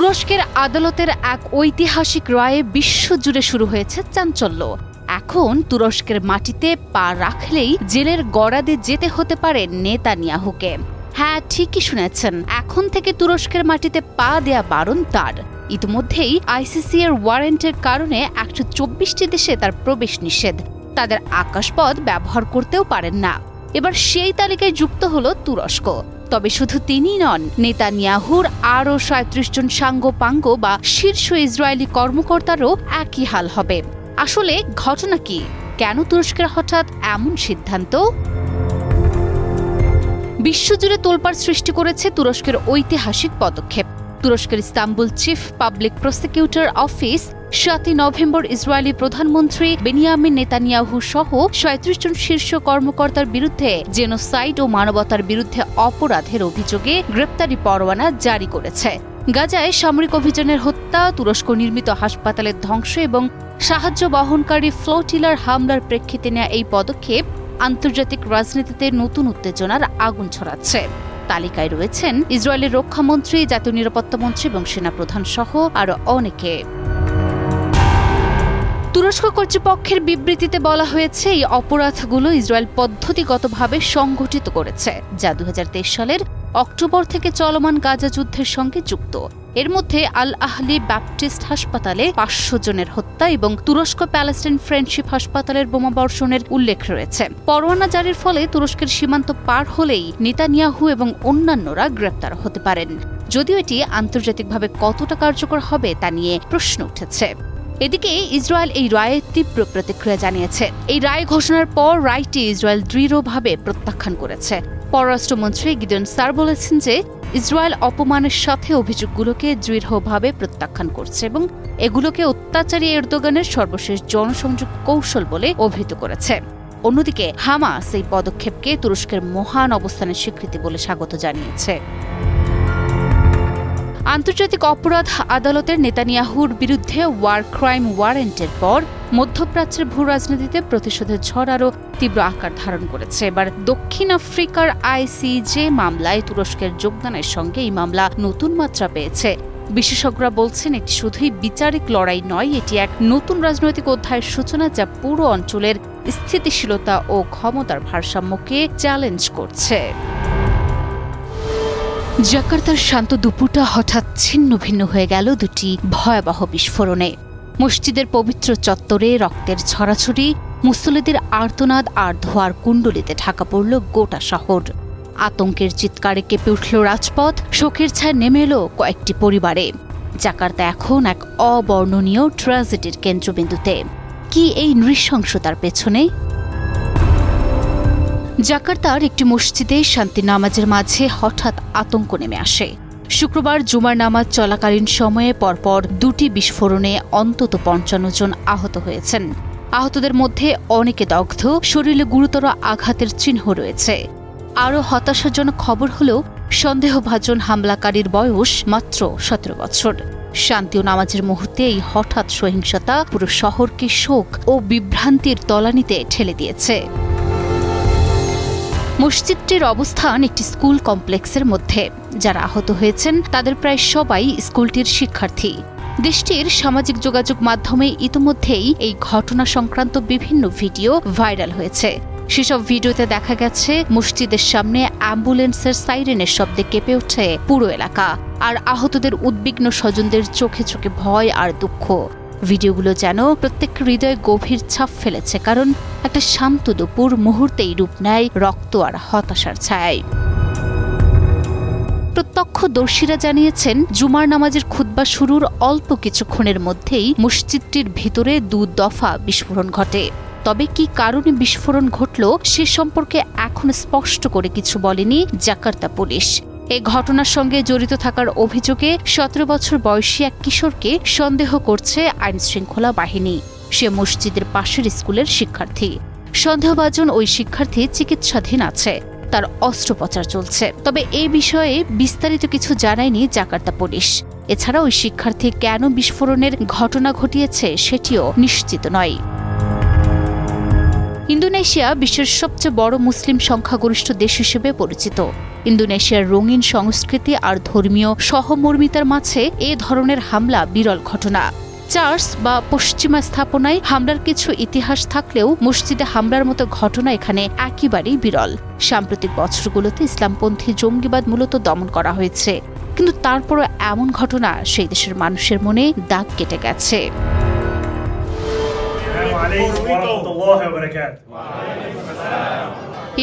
তুরস্কের আদালতের এক ঐতিহাসিক রায়ে বিশ্বজুড়ে শুরু হয়েছে চাঞ্চল্য। এখন তুরস্কের মাটিতে পা রাখলেই জেলের গড়াদে যেতে হতে পারে নেতানিয়াহুকে। হ্যাঁ, ঠিকই শুনেছেন, এখন থেকে তুরস্কের মাটিতে পা দেয়া বারণ তার। ইতিমধ্যেই আইসিসি এর ওয়ারেন্টের কারণে 124টি দেশে তার প্রবেশ নিষেধ। তাদের আকাশপথ ব্যবহার করতেও পারেন না। এবার সেই তালিকায় যুক্ত হলো তুরস্ক। তবে শুধু তিনিই নন, নেতানিয়াহুর আরও 37 জন সাঙ্গপাঙ্গ বা শীর্ষ ইসরায়েলি কর্মকর্তারও একই হাল হবে। আসলে ঘটনা কি? কেন তুরস্কের হঠাৎ এমন সিদ্ধান্ত? বিশ্বজুড়ে তোলপাড় সৃষ্টি করেছে তুরস্কের ঐতিহাসিক পদক্ষেপ। তুরস্কের Istanbul chief public prosecutor office 7 November Israeli প্রধানমন্ত্রী বেনিয়ামিন নেতানিয়াহু সহ 37 জন শীর্ষ কর্মকর্তার বিরুদ্ধে জেনোসাইড ও মানবতার বিরুদ্ধে অপরাধের অভিযোগে গ্রেপ্তারি পরোয়ানা জারি করেছে। গাজায় সামরিক অভিযানের হত্যা, তুরস্ক নির্মিত হাসপাতালের ধ্বংস এবং সাহায্য বহনকারী ফ্লোটিলার হামলার প্রেক্ষিতে নেওয়া এই পদক্ষেপ আন্তর্জাতিক রাজনীতিতে নতুন উত্তেজনার আগুন ছড়াচ্ছে। তালিকায় রয়েছেন ইসরায়েলের রক্ষামন্ত্রী, জাতীয় নিরাপত্তা মন্ত্রী এবং সেনাপ্রধান সহ আরও অনেকে। তুরস্ক কর্তৃপক্ষের বিবৃতিতে বলা হয়েছে, এই অপরাধগুলো ইসরায়েল পদ্ধতিগতভাবে সংগঠিত করেছে, যা 2023 সালের অক্টোবর থেকে চলমান গাজা যুদ্ধের সঙ্গে যুক্ত। এর মধ্যে আল আহলি ব্যাপটিস্ট হাসপাতালে 500 জনের হত্যা এবং তুরস্ক প্যালেস্টাইন ফ্রেন্ডশিপ হাসপাতালের বোমাবর্ষণের উল্লেখ রয়েছে। পরোয়ানা জারির ফলে তুরস্কের সীমান্ত পার হলেই নেতানিয়াহু এবং অন্যান্যরা গ্রেপ্তার হতে পারেন। যদিও এটি আন্তর্জাতিকভাবে কতটা কার্যকর হবে তা নিয়ে প্রশ্ন উঠেছে। এদিকে ইসরায়েল এই রায়ে তীব্র প্রতিক্রিয়া জানিয়েছে। এই রায় ঘোষণার পর রায়টি ইসরায়েল দৃঢ়ভাবে প্রত্যাখ্যান করেছে। পররাষ্ট্রমন্ত্রী গিডিয়ন সার বলেছেন যে ইসরায়েল অপমানের সাথে অভিযোগগুলোকে দৃঢ়ভাবে প্রত্যাখ্যান করছে এবং এগুলোকে অত্যাচারী এরদোগানের সর্বশেষ জনসংযোগ কৌশল বলে অভিহিত করেছে। অন্যদিকে হামাস এই পদক্ষেপকে তুরস্কের মহান অবস্থানের স্বীকৃতি বলে স্বাগত জানিয়েছে। আন্তর্জাতিক অপরাধ আদালতের নেতানিয়াহুর বিরুদ্ধে ওয়ার ক্রাইম ওয়ারেন্টের পর মধ্যপ্রাচ্যের ভূ রাজনীতিতে প্রতিশোধের ঝড় আরও তীব্র আকার ধারণ করেছে। এবার দক্ষিণ আফ্রিকার আইসিজে মামলায় তুরস্কের যোগদানের সঙ্গে এই মামলা নতুন মাত্রা পেয়েছে। বিশেষজ্ঞরা বলছেন, এটি শুধুই বিচারিক লড়াই নয়, এটি এক নতুন রাজনৈতিক অধ্যায়ের সূচনা, যা পুরো অঞ্চলের স্থিতিশীলতা ও ক্ষমতার ভারসাম্যকে চ্যালেঞ্জ করছে। জাকার্তার শান্ত দুপুরটা হঠাৎ ছিন্ন ভিন্ন হয়ে গেল দুটি ভয়াবহ বিস্ফোরণে। মসজিদের পবিত্র চত্বরে রক্তের ছড়াছড়ি, মুসল্লিদের আর্তনাদ আর ধোঁয়ার কুণ্ডলিতে ঢাকা পড়ল গোটা শহর। আতঙ্কের চিৎকারে কেঁপে উঠল রাজপথ, শোকের ছায়া নেমে এলো কয়েকটি পরিবারে। জাকার্তা এখন এক অবর্ণনীয় ট্র্যাজেডির কেন্দ্রবিন্দুতে। কি এই নৃশংসতার পেছনে? জাকার্তার একটি মসজিদে শান্তি নামাজের মাঝে হঠাৎ আতঙ্ক নেমে আসে। শুক্রবার জুমার নামাজ চলাকালীন সময়ে পরপর দুটি বিস্ফোরণে অন্তত 55 জন আহত হয়েছেন। আহতদের মধ্যে অনেকে দগ্ধ, শরীরে গুরুতর আঘাতের চিহ্ন রয়েছে। আরও হতাশাজনক খবর হল, সন্দেহভাজন হামলাকারীর বয়স মাত্র 17 বছর। শান্তি ও নামাজের মুহূর্তে এই হঠাৎ সহিংসতা পুরো শহরকে শোক ও বিভ্রান্তির তলানিতে ঠেলে দিয়েছে। মসজিদটির অবস্থান একটি স্কুল কমপ্লেক্সের মধ্যে। যারা আহত হয়েছেন তাদের প্রায় সবাই স্কুলটির শিক্ষার্থী। দেশটির সামাজিক যোগাযোগ মাধ্যমে ইতিমধ্যেই এই ঘটনা সংক্রান্ত বিভিন্ন ভিডিও ভাইরাল হয়েছে। সেসব ভিডিওতে দেখা গেছে মসজিদের সামনে অ্যাম্বুলেন্সের সাইরেনের শব্দে কেঁপে ওঠে পুরো এলাকা, আর আহতদের উদ্বিগ্ন স্বজনদের চোখে চোখে ভয় আর দুঃখ। ভিডিওগুলো যেন প্রত্যেক হৃদয়ে গভীর ছাপ ফেলেছে, কারণ একটা শান্ত দুপুর মুহূর্তেই রূপ নেয় রক্ত আর হতাশার ছায়ায়। প্রত্যক্ষদর্শীরা জানিয়েছেন, জুমার নামাজের খুতবা শুরুর অল্প কিছুক্ষণের মধ্যেই মসজিদটির ভিতরে 2 দফা বিস্ফোরণ ঘটে। তবে কি কারণে বিস্ফোরণ ঘটল সে সম্পর্কে এখন স্পষ্ট করে কিছু বলেনি জাকার্তা পুলিশ। এই ঘটনার সঙ্গে জড়িত থাকার অভিযোগে 17 বছর বয়সী এক কিশোরকে সন্দেহ করছে আইনশৃঙ্খলা বাহিনী। সে মসজিদের পাশের স্কুলের শিক্ষার্থী। সন্দেহভাজন ওই শিক্ষার্থী চিকিৎসাধীন আছে, তার অস্ত্রোপচার চলছে। তবে এই বিষয়ে বিস্তারিত কিছু জানায়নি জাকার্তা পুলিশ। এছাড়া ওই শিক্ষার্থী কেন বিস্ফোরণের ঘটনা ঘটিয়েছে সেটিও নিশ্চিত নয়। ইন্দোনেশিয়া বিশ্বের সবচেয়ে বড় মুসলিম সংখ্যাগরিষ্ঠ দেশ হিসেবে পরিচিত। ইন্দোনেশিয়ার রঙিন সংস্কৃতি আর ধর্মীয় সহমর্মিতার মাঝে এ ধরনের হামলা বিরল ঘটনা। চার্চ বা পশ্চিমা স্থাপনায় হামলার কিছু ইতিহাস থাকলেও মসজিদে হামলার মতো ঘটনা এখানে একেবারেই বিরল। সাম্প্রতিক বছরগুলোতে ইসলামপন্থী জঙ্গিবাদ মূলত দমন করা হয়েছে, কিন্তু তারপরও এমন ঘটনা সেই দেশের মানুষের মনে দাগ কেটে গেছে।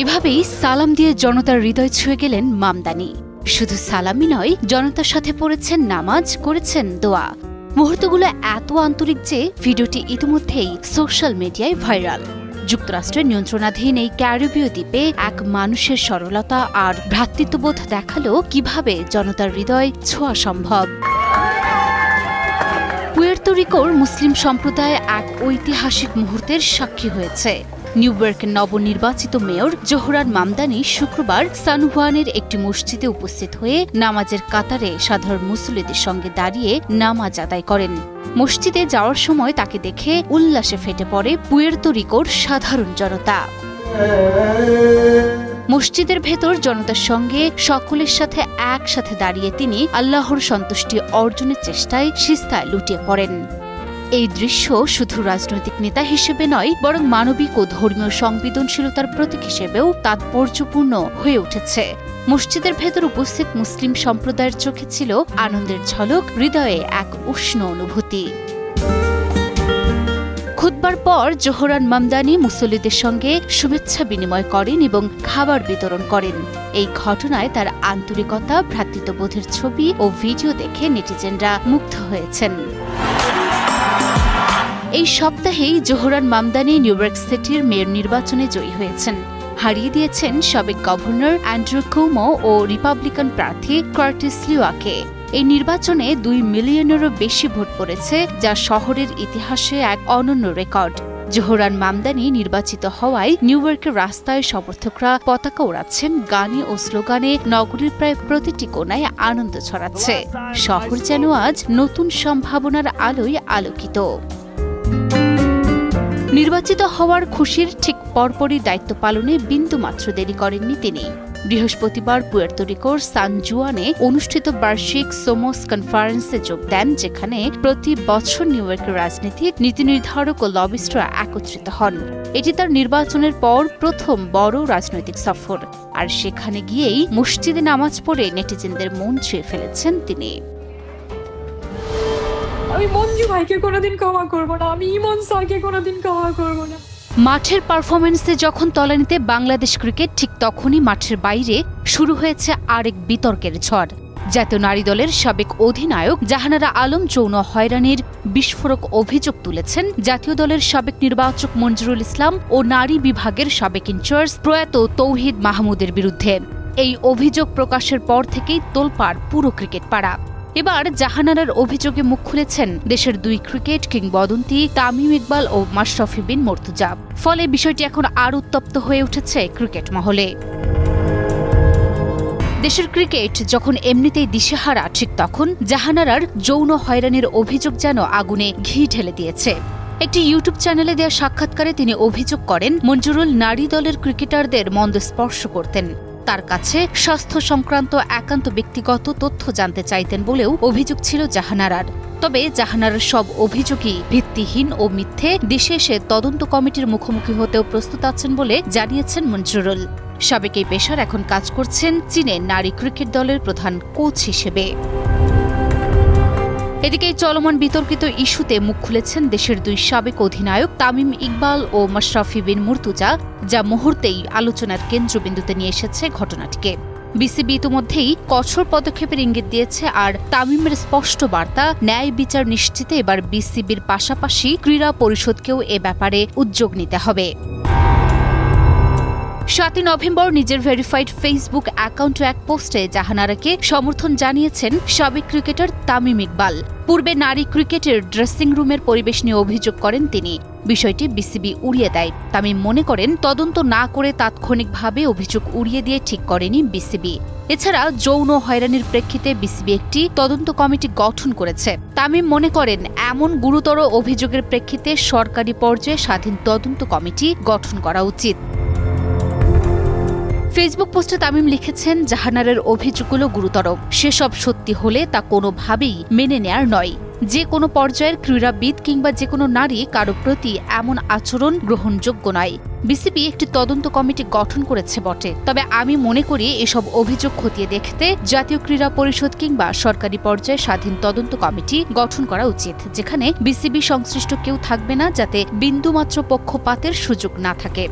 এভাবেই সালাম দিয়ে জনতার হৃদয় ছুঁয়ে গেলেন মামদানি। শুধু সালামই নয়, জনতার সাথে পড়েছেন নামাজ, করেছেন দোয়া। মুহূর্তগুলো এত আন্তরিক যে ভিডিওটি ইতিমধ্যেই সোশ্যাল মিডিয়ায় ভাইরাল। যুক্তরাষ্ট্রের নিয়ন্ত্রণাধীন এই ক্যারিবীয় দ্বীপে এক মানুষের সরলতা আর ভ্রাতৃত্ববোধ দেখালো কিভাবে জনতার হৃদয় ছোঁয়া সম্ভব। পুয়ের্তো রিকোর মুসলিম সম্প্রদায় এক ঐতিহাসিক মুহূর্তের সাক্ষী হয়েছে। নিউ ইয়র্কের নবনির্বাচিত মেয়র জোহরান মামদানি শুক্রবার সান হুয়ানের একটি মসজিদে উপস্থিত হয়ে নামাজের কাতারে সাধারণ মুসল্লিদের সঙ্গে দাঁড়িয়ে নামাজ আদায় করেন। মসজিদে যাওয়ার সময় তাকে দেখে উল্লাসে ফেটে পড়ে পুয়ের্তো রিকোর সাধারণ জনতা। মসজিদের ভেতর জনতার সঙ্গে সকলের সাথে একসাথে দাঁড়িয়ে তিনি আল্লাহর সন্তুষ্টি অর্জনের চেষ্টায় সিজদায় লুটিয়ে পড়েন। এই দৃশ্য শুধু রাজনৈতিক নেতা হিসেবে নয়, বরং মানবিক ও ধর্মীয় সংবেদনশীলতার প্রতীক হিসেবেও তাৎপর্যপূর্ণ হয়ে উঠেছে। মসজিদের ভেতর উপস্থিত মুসলিম সম্প্রদায়ের চোখে ছিল আনন্দের ঝলক, হৃদয়ে এক উষ্ণ অনুভূতি। খুতবার পর জোহরান মামদানি মুসল্লিদের সঙ্গে শুভেচ্ছা বিনিময় করেন এবং খাবার বিতরণ করেন। এই ঘটনায় তার আন্তরিকতা, ভ্রাতৃত্ববোধের ছবি ও ভিডিও দেখে নেটিজেনরা মুগ্ধ হয়েছেন। এই সপ্তাহেই জোহরান মামদানি নিউ ইয়র্ক সিটির মেয়র নির্বাচনে জয়ী হয়েছেন। হারিয়ে দিয়েছেন সাবেক গভর্নর অ্যান্ড্রু কুমো ও রিপাবলিকান প্রার্থী কার্টিস লিওয়াকে। এই নির্বাচনে 2 মিলিয়নেরও বেশি ভোট পড়েছে, যা শহরের ইতিহাসে এক অনন্য রেকর্ড। জোহরান মামদানি নির্বাচিত হওয়ায় নিউ ইয়র্কের রাস্তায় সমর্থকরা পতাকা ওড়াচ্ছেন, গানে ও স্লোগানে নগরীর প্রায় প্রতিটি কোণায় আনন্দ ছড়াচ্ছে। শহর যেন আজ নতুন সম্ভাবনার আলোয় আলোকিত। নির্বাচিত হওয়ার খুশির ঠিক পরপরই দায়িত্ব পালনে বিন্দুমাত্র দেরি করেননি তিনি। বৃহস্পতিবার পুয়ের্তো রিকোর সান জুয়ানে অনুষ্ঠিত বার্ষিক সোমোস কনফারেন্সে যোগ দেন, যেখানে প্রতি বছর নিউ ইয়র্কের রাজনীতিক, নীতি নির্ধারক ও লবিস্টরা একত্রিত হন। এটি তার নির্বাচনের পর প্রথম বড় রাজনৈতিক সফর, আর সেখানে গিয়েই মসজিদে নামাজ পড়ে নেটিজেনদের মন ছুঁয়ে ফেলেছেন তিনি। আমি মঞ্জু ভাইকে কোনোদিন ক্ষমা করব না, আমি ইমন স্যারকে কোনোদিন ক্ষমা করব না। মাঠের পারফরমেন্সে যখন তলানিতে বাংলাদেশ ক্রিকেট, ঠিক তখনই মাঠের বাইরে শুরু হয়েছে আরেক বিতর্কের ঝড়। জাতীয় নারী দলের সাবেক অধিনায়ক জাহানারা আলম যৌন হয়রানির বিস্ফোরক অভিযোগ তুলেছেন জাতীয় দলের সাবেক নির্বাচক মঞ্জুরুল ইসলাম ও নারী বিভাগের সাবেক ইনচার্জ প্রয়াত তৌহিদ মাহমুদের বিরুদ্ধে। এই অভিযোগ প্রকাশের পর থেকেই তোলপাড় পুরো ক্রিকেট পাড়া। এবার জাহানারার অভিযোগে মুখ খুলেছেন দেশের 2 ক্রিকেট কিংবদন্তি তামিম ইকবাল ও মাশরাফি বিন মুর্তজা। ফলে বিষয়টি এখন আরও উত্তপ্ত হয়ে উঠেছে ক্রিকেট মহলে। দেশের ক্রিকেট যখন এমনিতেই দিশেহারা, ঠিক তখন জাহানারার যৌন হয়রানির অভিযোগ যেন আগুনে ঘি ঢেলে দিয়েছে। একটি ইউটিউব চ্যানেলে দেওয়া সাক্ষাৎকারে তিনি অভিযোগ করেন, মঞ্জুরুল নারী দলের ক্রিকেটারদের মন্দ স্পর্শ করতেন। তার কাছে স্বাস্থ্য সংক্রান্ত একান্ত ব্যক্তিগত তথ্য জানতে চাইতেন বলেও অভিযোগ ছিল জাহানারার। তবে জাহানারার সব অভিযোগই ভিত্তিহীন ও মিথ্যে। দেশে এসে তদন্ত কমিটির মুখোমুখি হতেও প্রস্তুত আছেন বলে জানিয়েছেন মঞ্জুরুল। সাবেক এই পেশার এখন কাজ করছেন চীনের নারী ক্রিকেট দলের প্রধান কোচ হিসেবে। এদিকে চলমান বিতর্কিত ইস্যুতে মুখ খুলেছেন দেশের 2 সাবেক অধিনায়ক তামিম ইকবাল ও মাশরাফি বিন মুর্তজা, যা মুহূর্তেই আলোচনার কেন্দ্রবিন্দুতে নিয়ে এসেছে ঘটনাটিকে। বিসিবি ইতিমধ্যেই কঠোর পদক্ষেপের ইঙ্গিত দিয়েছে, আর তামিমের স্পষ্ট বার্তা, ন্যায় বিচার নিশ্চিতে এবার বিসিবির পাশাপাশি ক্রীড়া পরিষদকেও এ ব্যাপারে উদ্যোগ নিতে হবে। 7 নভেম্বর নিজের ভেরিফাইড ফেসবুক অ্যাকাউন্টে এক পোস্টে জাহানারাকে সমর্থন জানিয়েছেন সাবেক ক্রিকেটার তামিম ইকবাল। পূর্বে নারী ক্রিকেটের ড্রেসিং রুমের পরিবেশ নিয়ে অভিযোগ করেন তিনি। বিষয়টি বিসিবি উড়িয়ে দেয়। তামিম মনে করেন, তদন্ত না করে তাৎক্ষণিকভাবে অভিযোগ উড়িয়ে দিয়ে ঠিক করেনি বিসিবি। এছাড়া যৌন হয়রানির প্রেক্ষিতে বিসিবি একটি তদন্ত কমিটি গঠন করেছে। তামিম মনে করেন, এমন গুরুতর অভিযোগের প্রেক্ষিতে সরকারি পর্যায়ে স্বাধীন তদন্ত কমিটি গঠন করা উচিত। ফেসবুক পোস্টে তামিম লিখেছেন, জাহানারার অভিযোগগুলো গুরুতর। সেসব সত্যি হলে তা কোনোভাবেই মেনে নেয়ার নয়। যে কোনো পর্যায়ের ক্রীড়াবিদ কিংবা যে কোনো নারী কারো প্রতি এমন আচরণ গ্রহণযোগ্য নয়। বিসিবি একটি তদন্ত কমিটি গঠন করেছে বটে, তবে আমি মনে করি এসব অভিযোগ খতিয়ে দেখতে জাতীয় ক্রীড়া পরিষদ কিংবা সরকারি পর্যায়ে স্বাধীন তদন্ত কমিটি গঠন করা উচিত, যেখানে বিসিবি সংশ্লিষ্ট কেউ থাকবে না, যাতে বিন্দুমাত্র পক্ষপাতের সুযোগ না থাকে।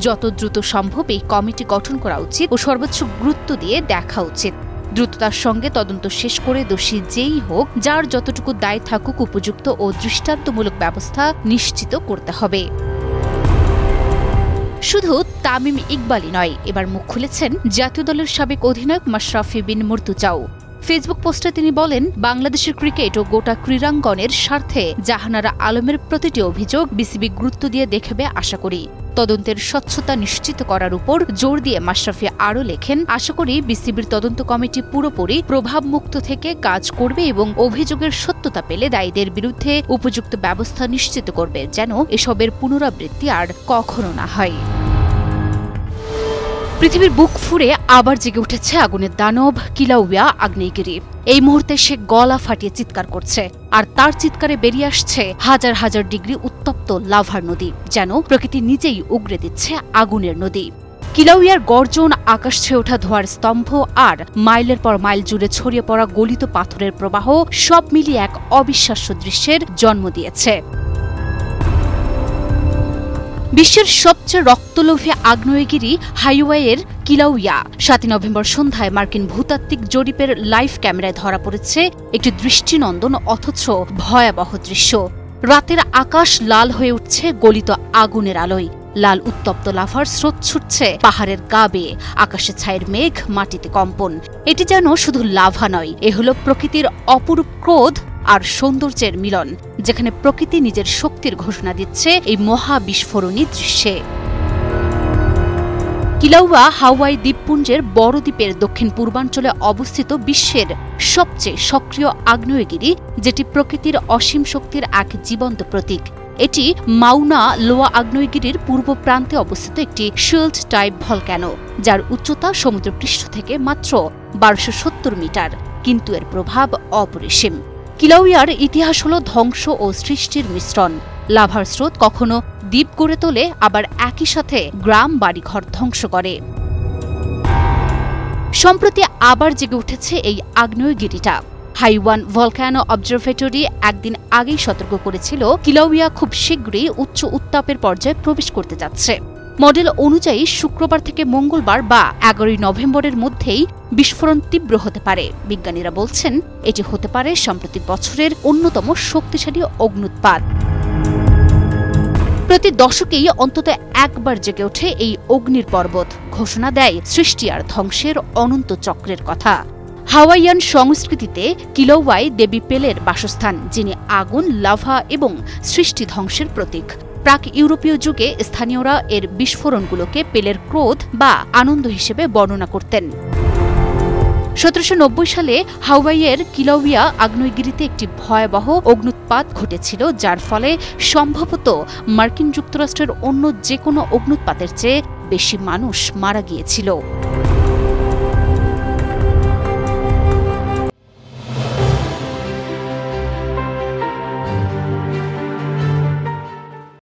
যত দ্রুত সম্ভব এই কমিটি গঠন করা উচিত ও সর্বোচ্চ গুরুত্ব দিয়ে দেখা উচিত। দ্রুততার সঙ্গে তদন্ত শেষ করে দোষী যেই হোক, যার যতটুকু দায় থাকুক, উপযুক্ত ও দৃষ্টান্তমূলক ব্যবস্থা নিশ্চিত করতে হবে। শুধু তামিম ইকবালই নয়, এবার মুখ খুলেছেন জাতীয় দলের সাবেক অধিনায়ক মাশরাফি বিন মুর্তজাও। ফেসবুক পোস্টে তিনি বলেন, বাংলাদেশের ক্রিকেট ও গোটা ক্রীড়াঙ্গনের স্বার্থে জাহানারা আলমের প্রতিটি অভিযোগ বিসিবি গুরুত্ব দিয়ে দেখবে আশা করি। তদন্তের স্বচ্ছতা নিশ্চিত করার উপর জোর দিয়ে মাশরাফি আরও লেখেন, আশা করি বিসিবির তদন্ত কমিটি পুরোপুরি প্রভাবমুক্ত থেকে কাজ করবে এবং অভিযোগের সত্যতা পেলে দায়ীদের বিরুদ্ধে উপযুক্ত ব্যবস্থা নিশ্চিত করবে, যেন এসবের পুনরাবৃত্তি আর কখনো না হয়। পৃথিবীর বুক ফুঁড়ে আবার জেগে উঠেছে আগুনের দানব কিলাউয়া আগ্নেয়গিরি। এই মুহূর্তে সে গলা ফাটিয়ে চিৎকার করছে, আর তার চিৎকারে বেরিয়ে আসছে হাজার হাজার ডিগ্রি উত্তপ্ত লাভার নদী, যেন প্রকৃতি নিজেই উগরে দিচ্ছে আগুনের নদী। কিলাউয়ার গর্জন, আকাশ ছুঁয়ে ওঠা ধোঁয়ার স্তম্ভ আর মাইলের পর মাইল জুড়ে ছড়িয়ে পড়া গলিত পাথরের প্রবাহ সব মিলিয়ে এক অবিশ্বাস্য দৃশ্যের জন্ম দিয়েছে। বিশ্বের সবচেয়ে রক্তলোভী আগ্নেয়গিরি হাইওয়ের কিলাউয়া ৭ নভেম্বর সন্ধ্যায় মার্কিন ভূতাত্ত্বিক জরিপের লাইভ ক্যামেরায় ধরা পড়েছে একটি দৃষ্টিনন্দন অথচ ভয়াবহ দৃশ্য। রাতের আকাশ লাল হয়ে উঠছে গলিত আগুনের আলোয়। লাল উত্তপ্ত লাভার স্রোত ছুটছে পাহাড়ের গা বেয়ে, আকাশে ছায়ের মেঘ, মাটিতে কম্পন। এটি যেন শুধু লাভা নয়, এ হল প্রকৃতির অপরূপ ক্রোধ আর সৌন্দর্যের মিলন, যেখানে প্রকৃতি নিজের শক্তির ঘোষণা দিচ্ছে এই মহা বিস্ফোরণী দৃশ্যে। কিলাউয়া হাওয়াই দ্বীপপুঞ্জের বড় দ্বীপের দক্ষিণ পূর্বাঞ্চলে অবস্থিত বিশ্বের সবচেয়ে সক্রিয় আগ্নেয়গিরি, যেটি প্রকৃতির অসীম শক্তির এক জীবন্ত প্রতীক। এটি মাউনা লোয়া আগ্নেয়গিরির পূর্ব প্রান্তে অবস্থিত একটি শিল্ড টাইপ ভলক্যানো, যার উচ্চতা সমুদ্রপৃষ্ঠ থেকে মাত্র ১২৭০ মিটার, কিন্তু এর প্রভাব অপরিসীম। কিলাউয়ার ইতিহাস হল ধ্বংস ও সৃষ্টির মিশ্রণ। লাভার স্রোত কখনো দ্বীপ গড়ে তোলে, আবার একই সাথে গ্রাম বাড়িঘর ধ্বংস করে। সম্প্রতি আবার জেগে উঠেছে এই আগ্নেয়গিরিটা। হাইওয়ান ভলক্যানো অবজারভেটরি একদিন আগেই সতর্ক করেছিল, কিলাউয়া খুব শীঘ্রই উচ্চ উত্তাপের পর্যায়ে প্রবেশ করতে যাচ্ছে। মডেল অনুযায়ী শুক্রবার থেকে মঙ্গলবার বা ১১ নভেম্বরের মধ্যেই বিস্ফোরণ তীব্র হতে পারে। বিজ্ঞানীরা বলছেন, এটি হতে পারে সাম্প্রতিক বছরের অন্যতম শক্তিশালী অগ্ন্যুৎপাত। প্রতি দশকেই অন্তত একবার জেগে ওঠে এই অগ্নির পর্বত, ঘোষণা দেয় সৃষ্টি আর ধ্বংসের অনন্ত চক্রের কথা। হাওয়াইয়ান সংস্কৃতিতে কিলাউয়াই দেবী পেলের বাসস্থান, যিনি আগুন, লাভা এবং সৃষ্টি ধ্বংসের প্রতীক। প্রাক ইউরোপীয় যুগে স্থানীয়রা এর বিস্ফোরণগুলোকে পেলের ক্রোধ বা আনন্দ হিসেবে বর্ণনা করতেন। ১৭৯০ সালে হাওয়াইয়ের কিলাউয়া আগ্নেয়গিরিতে একটি ভয়াবহ অগ্ন্যুৎপাত ঘটেছিল, যার ফলে সম্ভবত মার্কিন যুক্তরাষ্ট্রের অন্য যে কোনো অগ্ন্যুৎপাতের চেয়ে বেশি মানুষ মারা গিয়েছিল।